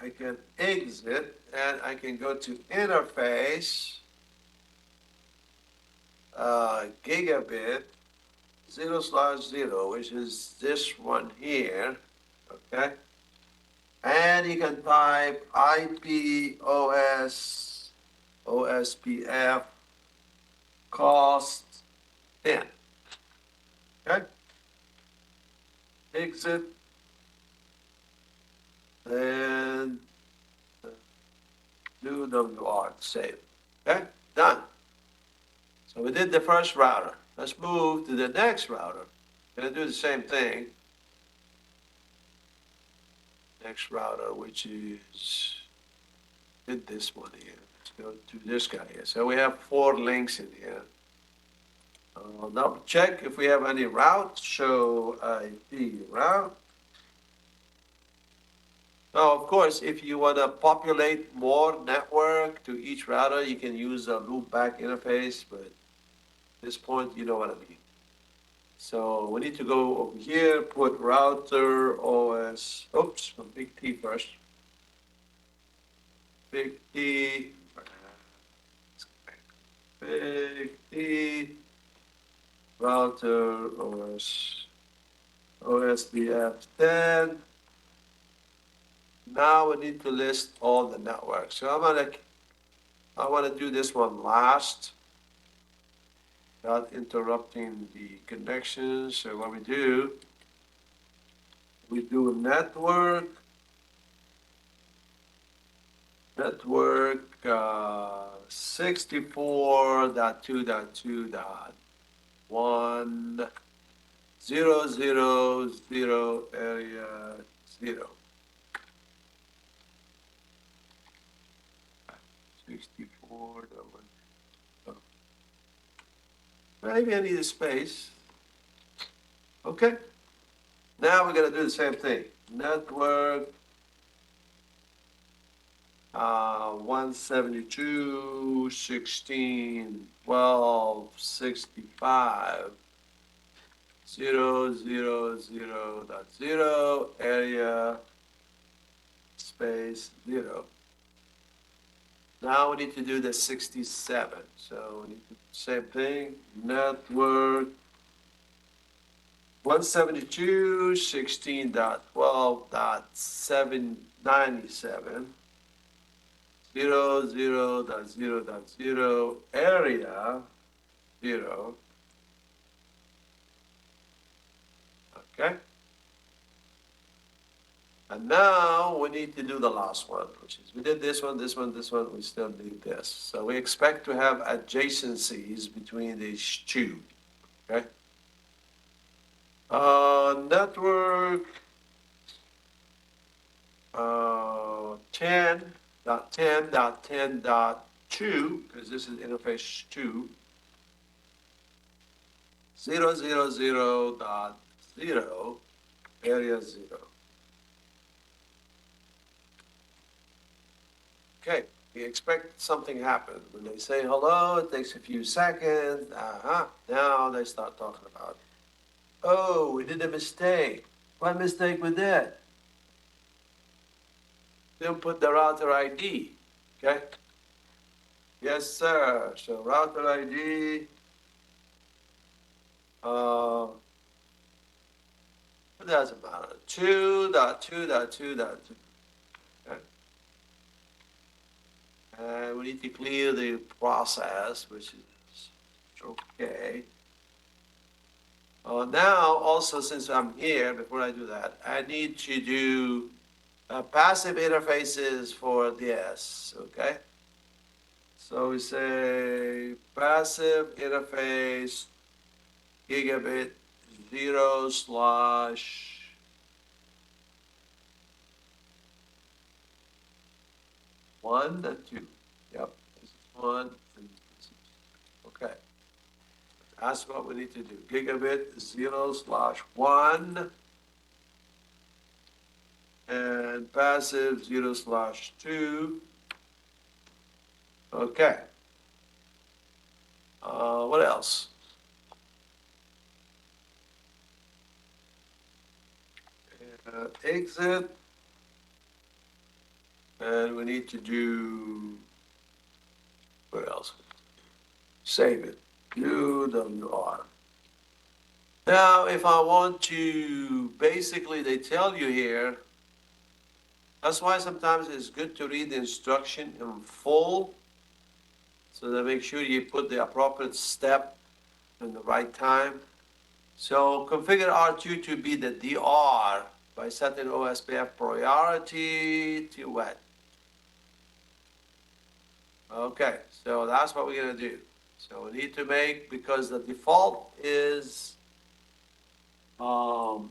I can exit and I can go to interface, gigabit 0/0, which is this one here, okay? And you can type IPOS OSPF cost 10, okay? Exit, and do WR, save, okay? Done. So we did the first router. Let's move to the next router. Gonna do the same thing. Next router, which is, did this one here. Let's go to this guy here. So we have 4 links in here. Now check if we have any route. Show IP route. Now, of course, if you want to populate more network to each router, you can use a loopback interface, but at this point, you know what I mean. So we need to go over here, put router OS, oops, big T first. Big T, big T, router OS, OSDF 10. Now we need to list all the networks. So I want to do this one last, without interrupting the connections. So what we do network 64.2.2.1.0.0.0 area 0. 64. Maybe I need a space. Okay. Now we're going to do the same thing. Network 172.16.12.65 0.0.0 area space 0. Now we need to do the 67. So we need to do the same thing. Network 172.16.12.797 0.0.0.0 area 0. Okay. And now we need to do the last one, which is we did this one, this one, this one, we still need this. So we expect to have adjacencies between these two, okay? Network 10.10.10.2, because this is interface 2, 0.0.0.0, area 0. Okay, we expect something happen. When they say hello, it takes a few seconds. Now they start talking about, oh, we did a mistake. What mistake we did? Didn't put the router ID, okay? Yes, sir. So router ID, it doesn't matter. 2.2.2.2. Okay. And we need to clear the process, which is okay. Now, also, since I'm here, before I do that, I need to do passive interfaces for this, okay? So we say passive interface gigabit 0/1 and 2. Yep, this is 1 and this is, okay. That's what we need to do. Gigabit 0/1 and passive 0/2. Okay. What else? Exit. And we need to do, what else? Save it, UWR. Now, if I want to, basically they tell you here, that's why sometimes it's good to read the instruction in full, so that make sure you put the appropriate step in the right time. So configure R2 to be the DR by setting OSPF priority to what? Okay, so that's what we're gonna do. So we need to make, because the default is, now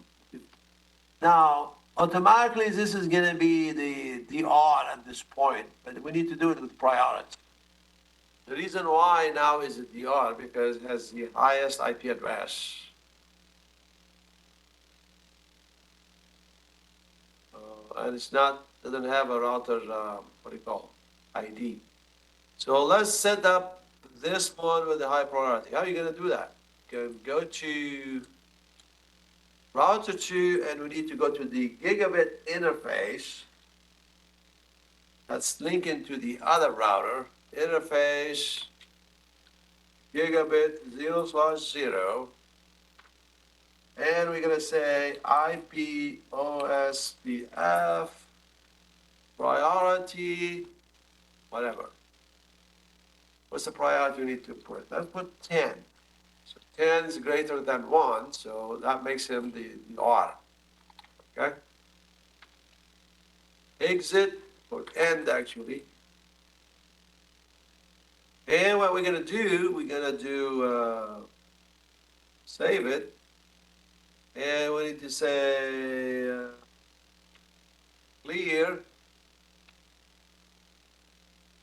automatically this is gonna be the DR at this point, but we need to do it with priority. The reason why now is the DR because it has the highest IP address. And it's not, doesn't have a router, what do you call it? ID. So let's set up this one with the high priority. How are you gonna do that? Go to router 2, and we need to go to the gigabit interface. That's linking to the other router. Interface, gigabit 0/0. And we're gonna say IP OSPF priority, whatever. What's the priority we need to put? Let's put 10. So 10 is greater than 1, so that makes him the R. Okay? Exit, or end actually. And what we're gonna do, save it. And we need to say clear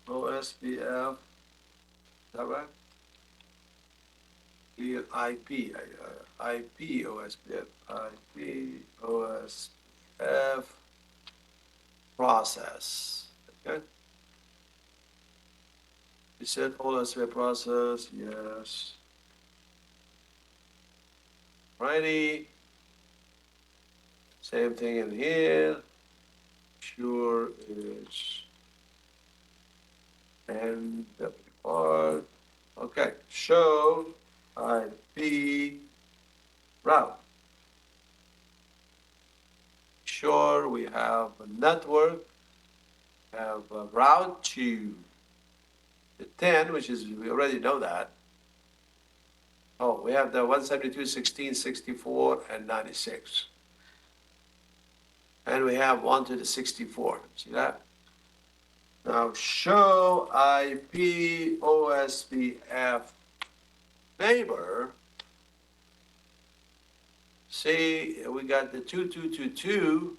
OSPF, is that right? Clear IP OSPF, IP OSPF process, okay? You said OSPF process, yes. Righty. Same thing in here. Sure is and WR. Okay, show IP route. Sure, we have a network, have a route to the 10, which is, we already know that. Oh, we have the 172.16.64 and 96. And we have 1 to the 64. See that? Now show IP OSPF neighbor. See, we got the 2222.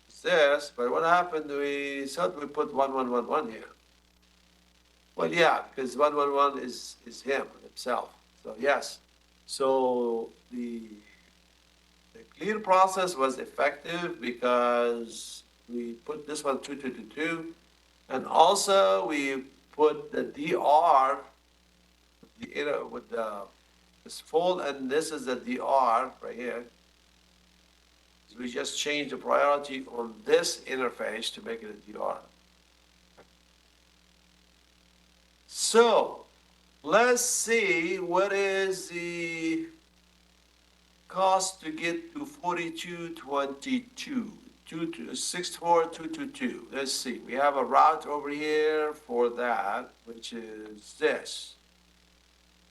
It's this, but what happened? We thought we put 1111 here. Well, yeah, because 111 is him himself. So yes. So the clear process was effective because we put this one 2222, and also we put the DR, with this full, and this is the DR right here. So we just changed the priority on this interface to make it a DR. So let's see what is the cost to get to 4222, 64222. Let's see, we have a route over here for that, which is this.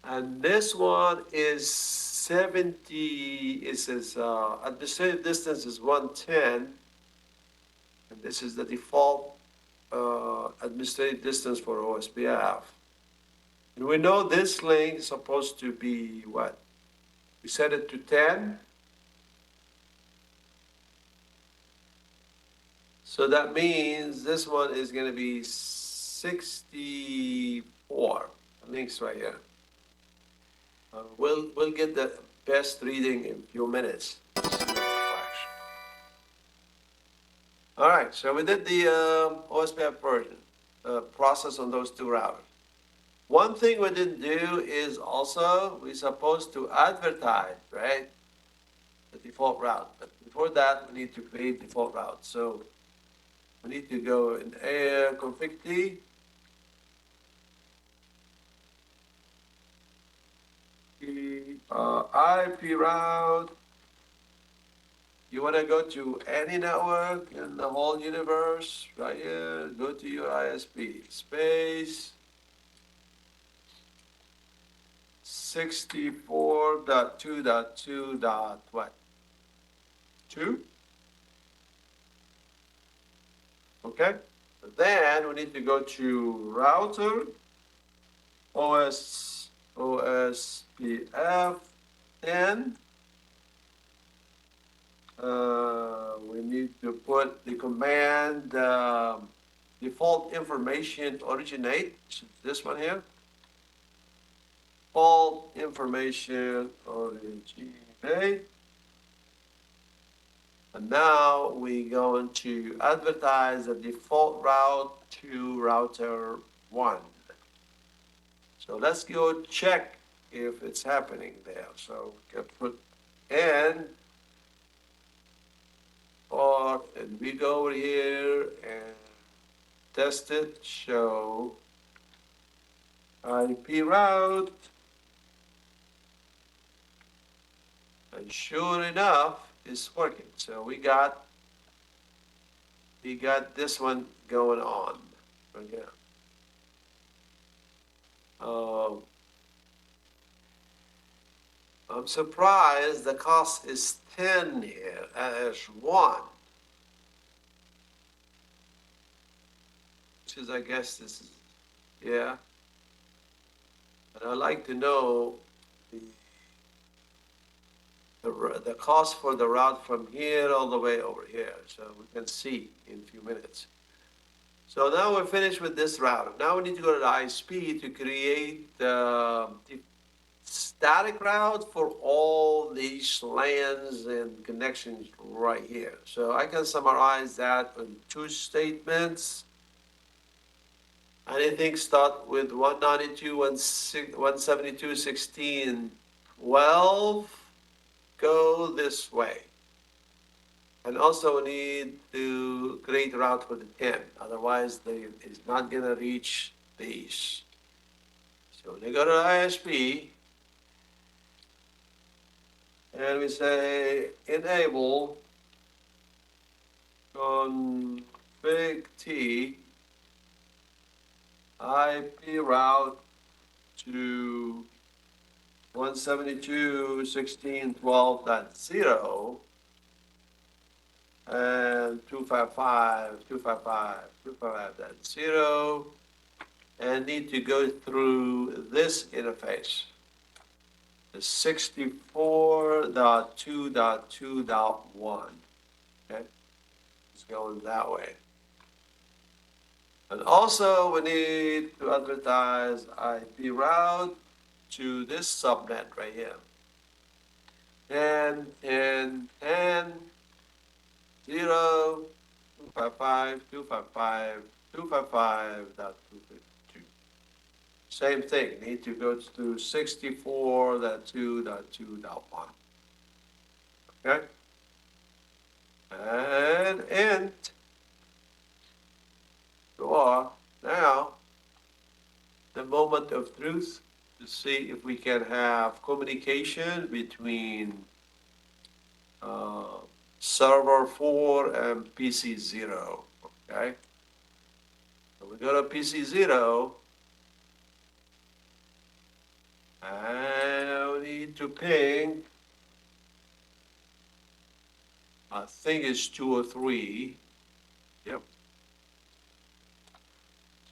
And this one is 70, it says administrative distance is 110. And this is the default administrative distance for OSPF. And we know this link is supposed to be what? We set it to 10. So that means this one is going to be 64. The link's right here. We'll get the best reading in a few minutes. All right, so we did the OSPF version process on those two routers. One thing we didn't do is also we're supposed to advertise, right, the default route. But before that, we need to create default route. So We need to go in air config D. IP route. You want to go to any network in the whole universe, right here, go to your ISP, space 64.2.2. What? 2? Okay. Then we need to go to router, OSPF 10. We need to put the command default information originate, this one here. Default information originate. And now we're going to advertise the default route to router 1. So let's go check if it's happening there. So we can put N, and we go over here and test it, show IP route. And sure enough, it's working. So we got this one going on right here. I'm surprised the cost is 10 here as 1. Which is, I guess this is, yeah. But I'd like to know the cost for the route from here all the way over here, so we can see in a few minutes. So now we're finished with this route. Now we need to go to the ISP to create the static route for all these LANs and connections right here. So I can summarize that in 2 statements. Anything start with 192.172.16.12, go this way. And also we need to create a route for the 10, otherwise it's not gonna reach these. So they go to the ISP, and we say enable config T IP route to 172.16.12.0 and 255.255.255.0, and need to go through this interface, the 64.2.2.1. Okay, it's going that way. And also we need to advertise IP route to this subnet right here. 10, 10, 10, 0, 255, 255, 255.252. Same thing, need to go to 64.2.2.1. Okay? And int, or now, the moment of truth, to see if we can have communication between server 4 and PC 0, okay? So we go to PC 0, and we need to ping, I think it's 203, yep.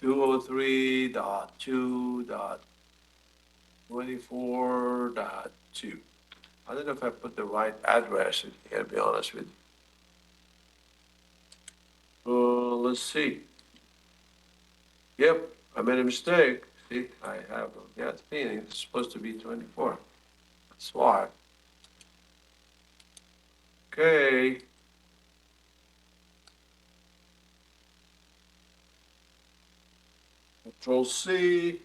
203.2.24.2. I don't know if I put the right address in here, to be honest with you. Let's see. Yep, I made a mistake. See, I have a gas feeling it's supposed to be 24. That's why. Okay. Control C.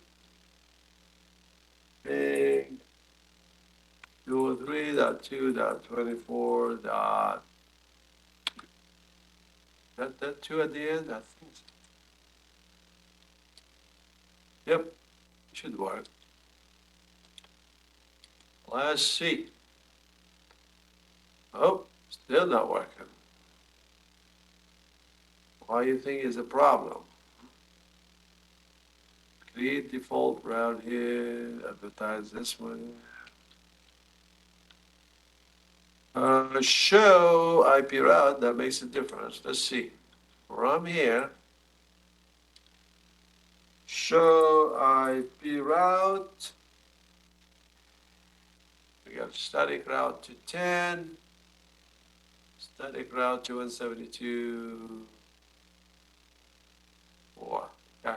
Big 203.2.24. That two at the end, I think so. Yep, should work. Let's see. Oh, still not working. Why do you think is a problem? Create default route here, advertise this one. Show IP route, that makes a difference. Let's see. From here, show IP route. We got static route to 10, static route to 172. 4. Yeah.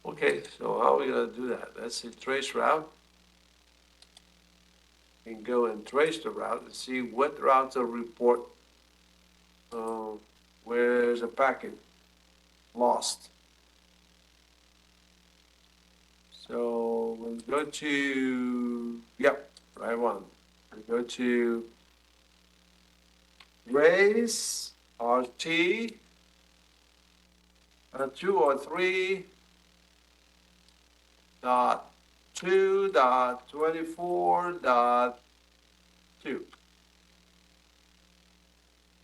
Okay, so how are we gonna do that? Let's see, trace route. You can go and trace the route and see what routes are report. Where's a packet lost? So we'll go to, yep, right one. We'll go to race RT 2 or 3 dot 2.24.2.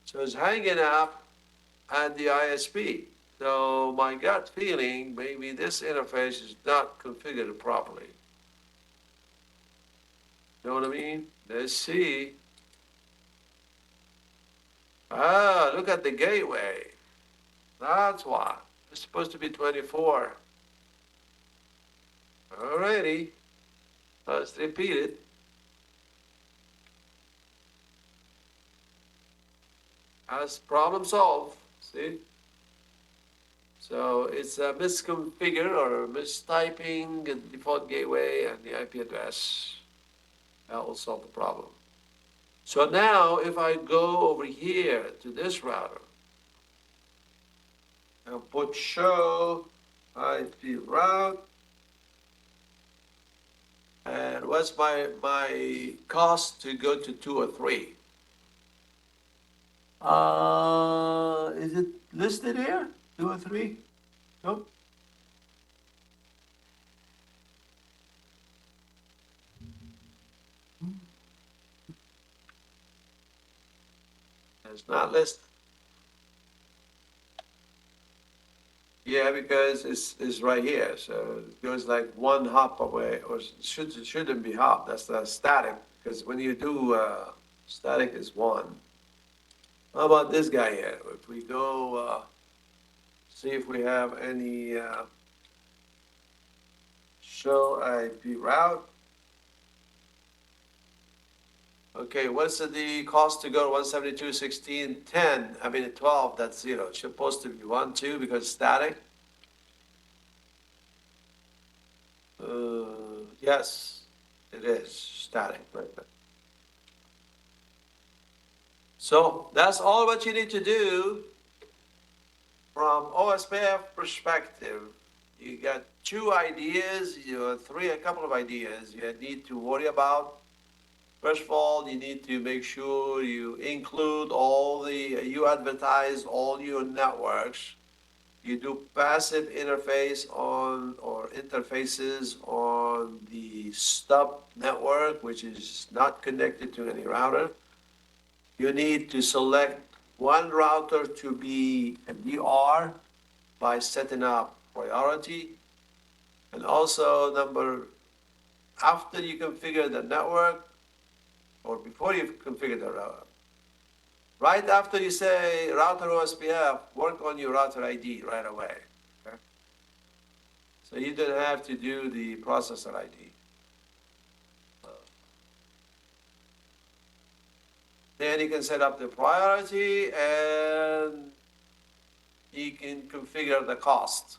So it's hanging up at the ISP. So my gut feeling, maybe this interface is not configured properly. You know what I mean? Let's see. Ah, look at the gateway. That's why. It's supposed to be 24. Alrighty. Let's repeat it. As problem solved. See? So it's a misconfigure or mistyping the default gateway and the IP address. That will solve the problem. So now if I go over here to this router and put show IP route, and what's my cost to go to 2 or 3? Is it listed here? 2 or 3? Nope. It's not listed. Yeah, because it's right here, so it goes like one hop away, or shouldn't be hop. That's the static, because when you do static is 1. How about this guy here? If we go see if we have any show IP route. Okay, what's the cost to go to 172.16.10? I mean, 12, that's 0. It's supposed to be 1, 2 because static. Yes, it is static. Right. So that's all what you need to do from OSPF perspective. You got 2 ideas, a couple of ideas you need to worry about. First of all, you need to make sure you include you advertise all your networks. You do passive interface on or interfaces on the stub network, which is not connected to any router. You need to select one router to be a DR by setting up priority. And also after you configure the network, or before you configure the router, right after you say router OSPF, work on your router ID right away. Okay? So you don't have to do the processor ID. Then you can set up the priority and you can configure the cost.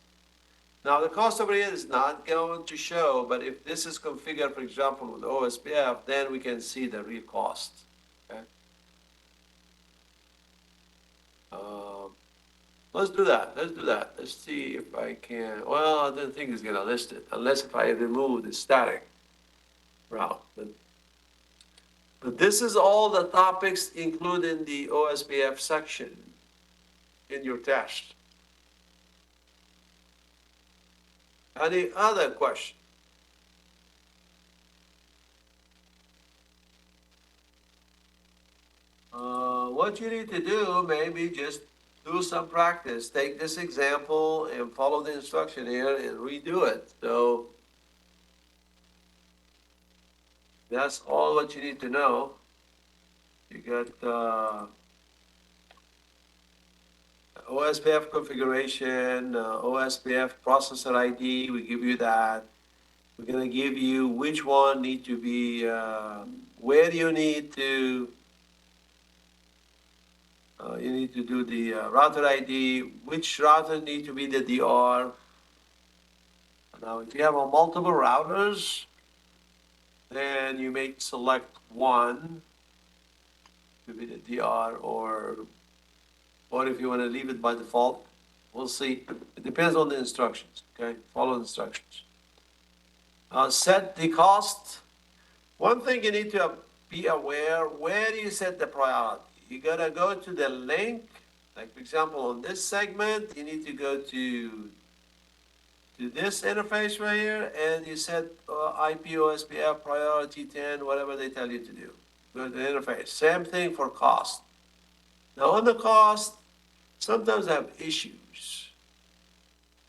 Now the cost over here is not going to show, but if this is configured, for example, with OSPF, then we can see the real cost. Okay? Let's do that. Let's see if I can. Well, I don't think it's going to list it, unless if I remove the static route. But But this is all the topics included in the OSPF section in your test. Any other question? What you need to do, maybe just do some practice. Take this example and follow the instruction here and redo it. So that's all what you need to know. You got OSPF configuration, OSPF processor ID, we give you that. We're gonna give you which one need to be, where you need to do the router ID, which router need to be the DR. Now, if you have a multiple routers, then you may select one to be the DR, or if you want to leave it by default, we'll see. It depends on the instructions, okay? Follow the instructions. Set the cost. One thing you need to be aware, where you set the priority. You gotta go to the link, like for example, on this segment, you need to go to this interface right here, and you set IP OSPF priority 10, whatever they tell you to do. Go to the interface. Same thing for cost. Now on the cost, sometimes I have issues.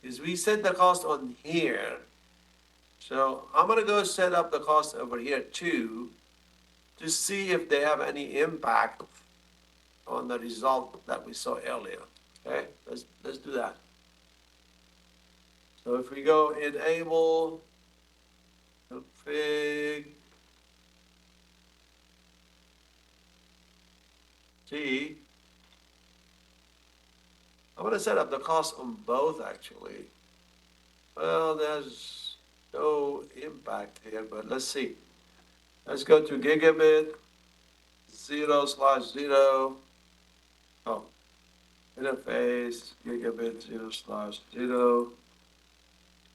Is we set the cost on here. So I'm gonna go set up the cost over here too, to see if they have any impact on the result that we saw earlier. Okay, let's do that. So if we go enable config T, I'm gonna set up the cost on both actually. Well, there's no impact here, but let's see. Let's go to gigabit 0/0. Oh, interface gigabit 0/0.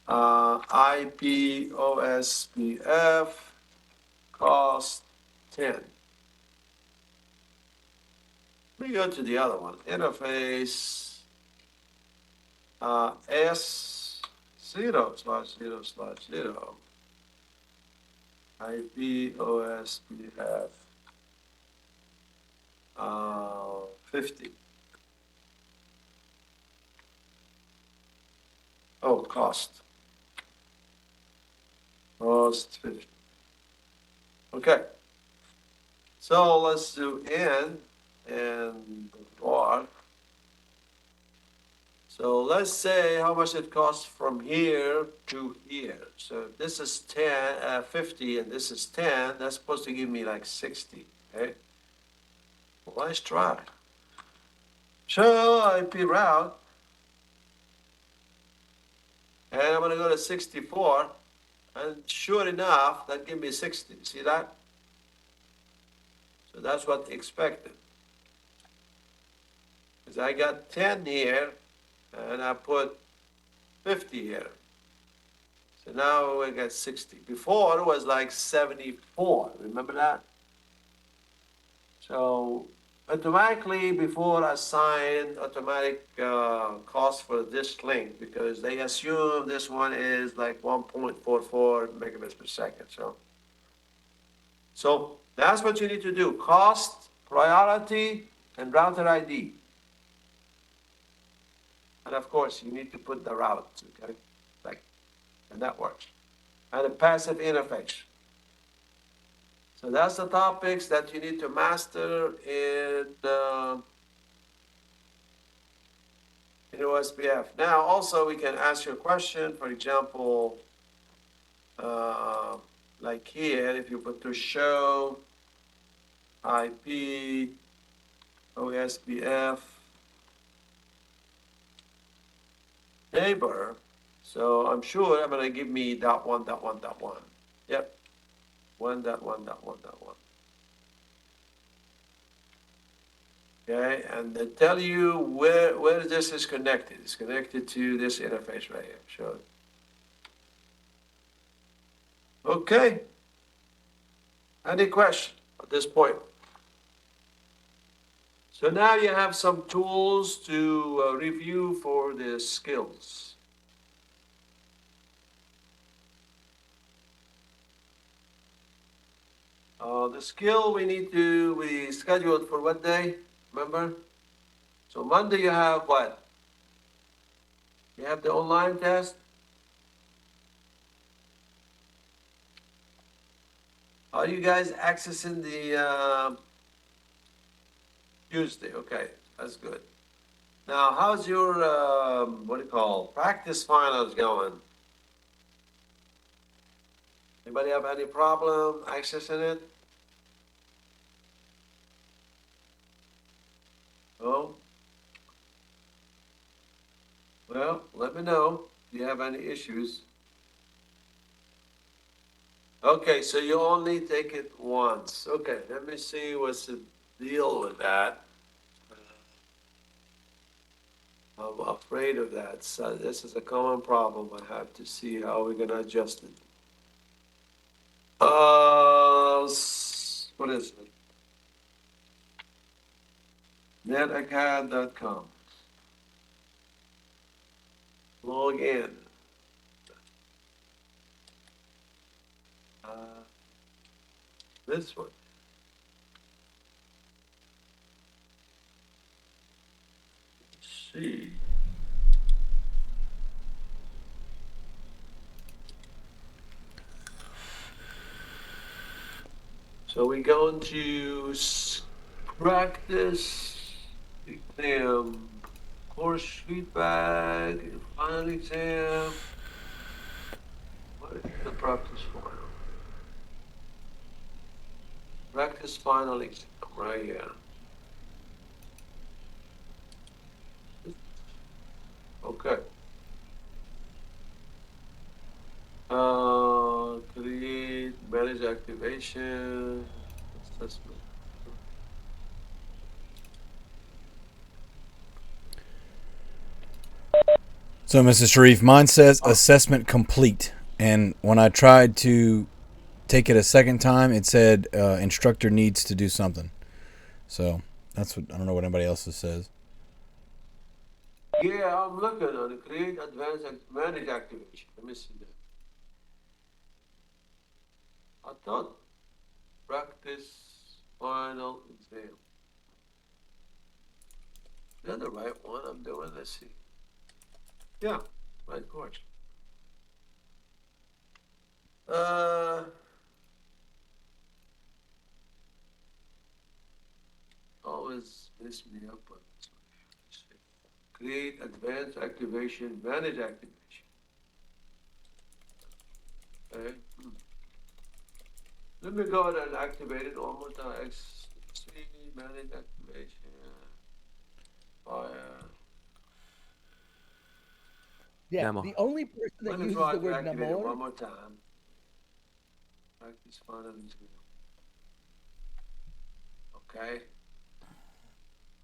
IP OSPF cost 10. Let me go to the other one. Interface S0/0/0. IP OSPF 50. Oh, cost. Cost 50. Okay. So let's do N and bar. So let's say how much it costs from here to here. So if this is 50 and this is 10, that's supposed to give me like 60, okay? Well, let's try. Show IP route. And I'm gonna go to 64, and sure enough, that gives me 60, see that? So that's what expected. Because I got 10 here, and I put 50 here. So now we got 60. Before it was like 74, remember that? So automatically before assign automatic cost for this link, because they assume this one is like 1.44 megabits per second. So that's what you need to do. Cost, priority, and router ID. And of course, you need to put the route, okay? And that works. And a passive interface. So that's the topics that you need to master in OSPF. Now, also, we can ask you a question. For example, like here, if you put to show IP OSPF neighbor, so I'm sure I'm gonna give me .1.1.1. Yep, 1.1.1.1. Okay, and they tell you where this is connected. It's connected to this interface right here. Show it. Okay. Any question? at this point. So now you have some tools to review for the skills. The skill we scheduled for what day? Remember? So Monday you have what? You have the online test. Are you guys accessing the Tuesday? Okay, that's good. Now, how's your what do you call practice finals going? Anybody have any problem accessing it? No? Well, let me know if you have any issues. Okay, so you only take it once. Okay, let me see what's the deal with that. I'm afraid of that. So this is a common problem. I have to see how we're gonna adjust it. What is it? Netacad.com. Log in. This one. Let's see. So we're going to practice exam, course feedback, final exam. What is the practice final? Practice final exam, right here. Okay. Create, manage activation, assessment. So, Mrs. Sharif, mine says assessment complete. And when I tried to take it a second time, it said instructor needs to do something. So that's what I don't know what anybody else says. Yeah, I'm looking on it. Create, advance, and manage activation. Let me see that. I thought practice final exam. Is that the right one I'm doing? Let's see. Yeah, right course. Always mess me up on this one. Let's see. Create, advance, activation, manage activation. Okay. Let me go ahead and activate it one more time. XC, manage activation. Fire. Yeah, Nemo. the only person that Let me uses try the to word activate it one Namor. more time. Practice final exam. Okay.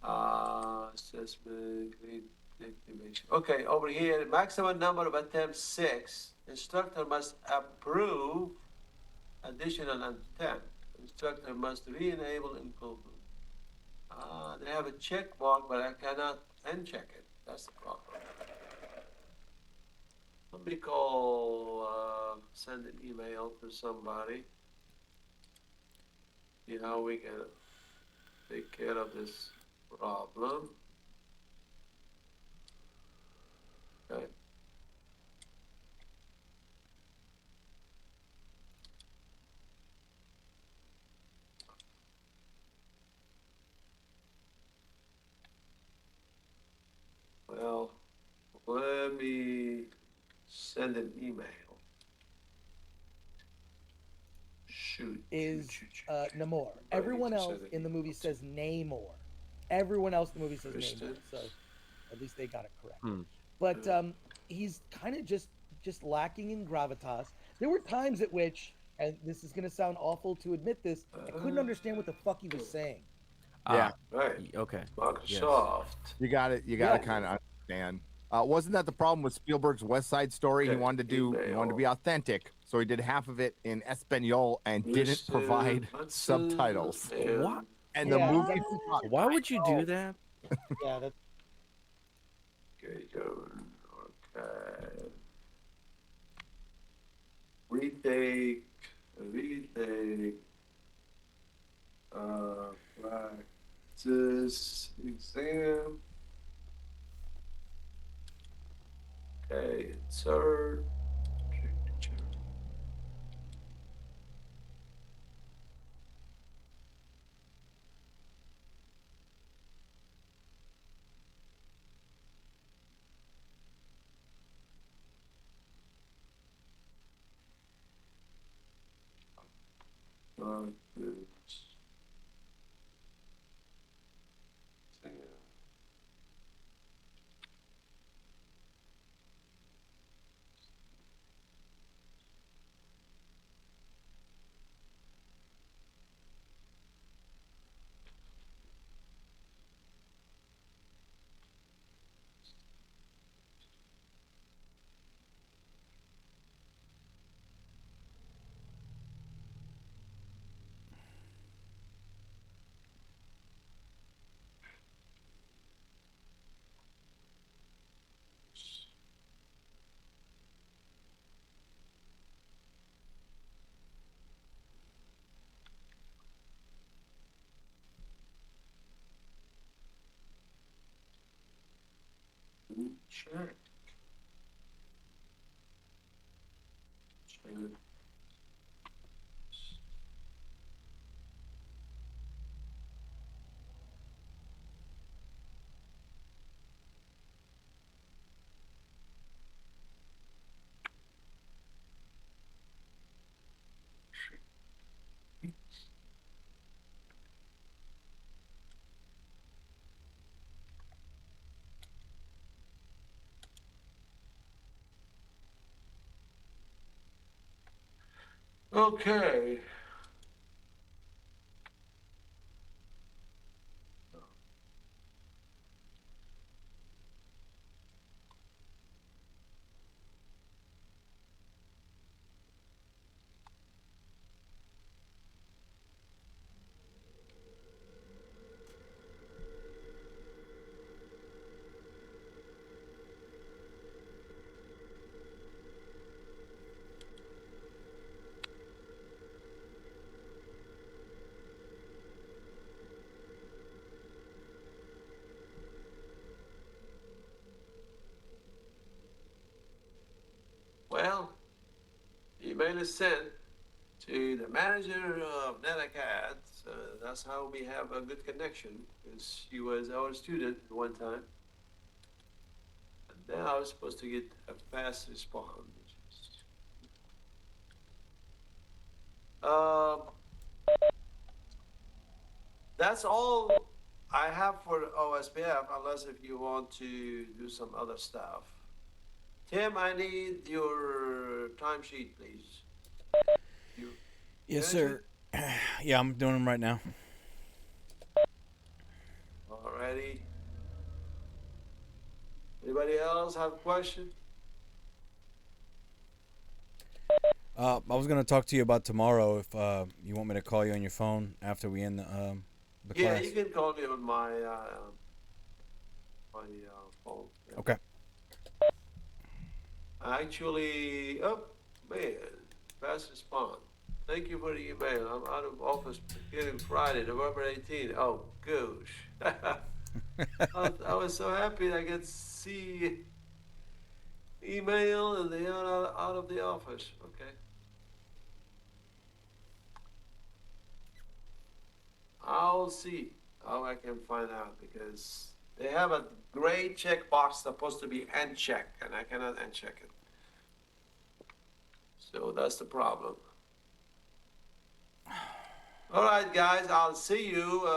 Assessment, create activation. Okay, over here, maximum number of attempts 6. Instructor must approve additional attempt. Instructor must re-enable improvement. They have a check mark, but I cannot uncheck it. That's the problem. Let me send an email to somebody. See how we can take care of this problem. Okay. Well, let me send an email. Shoot. Is Namor. I need Everyone to else send an in the movie email to says Namor. Everyone else in the movie says Kristen. Namor. So at least they got it correct. Hmm. But he's kind of just lacking in gravitas. There were times at which, and this is going to sound awful to admit this, I couldn't understand what the fuck he was saying. Ah, Right. okay. Yes. Microsoft. You got it. You got to Yeah. kind of understand. Wasn't that the problem with Spielberg's West Side Story? He Okay, wanted to be authentic, so he did half of it in Espanol and didn't provide subtitles. What? And Yeah, the movie that's- sucked. Why would you do that? yeah, that's Okay, okay. Retake, practice exam. Okay, insert. Practice exam. Check. Check. Okay. Well, email is sent to the manager of NetAcad. So that's how we have a good connection, because she was our student at one time. And now I was supposed to get a fast response. Um, that's all I have for OSPF, unless if you want to do some other stuff. Tim, I need your timesheet, please. You Yes, finish sir. Yeah, I'm doing them right now. Alrighty. Anybody else have a question? I was gonna talk to you about tomorrow if you want me to call you on your phone after we end the Yeah, class. you can call me on my phone. Yeah. Okay. Actually, oh man, fast response. Thank you for the email. I'm out of office beginning Friday, November 18th. Oh, gosh. I was so happy I could see email and they are out of the office. Okay. I'll see how I can find out, because they have a gray checkbox supposed to be uncheck, and I cannot uncheck it. So that's the problem. All right, guys, I'll see you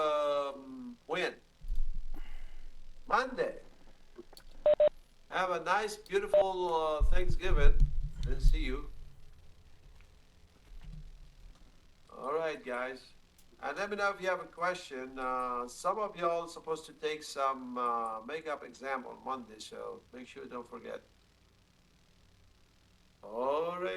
when? Monday. Have a nice, beautiful Thanksgiving, and see you. All right, guys. And let me know if you have a question. Some of y'all supposed to take some makeup exam on Monday, so make sure don't forget. All right.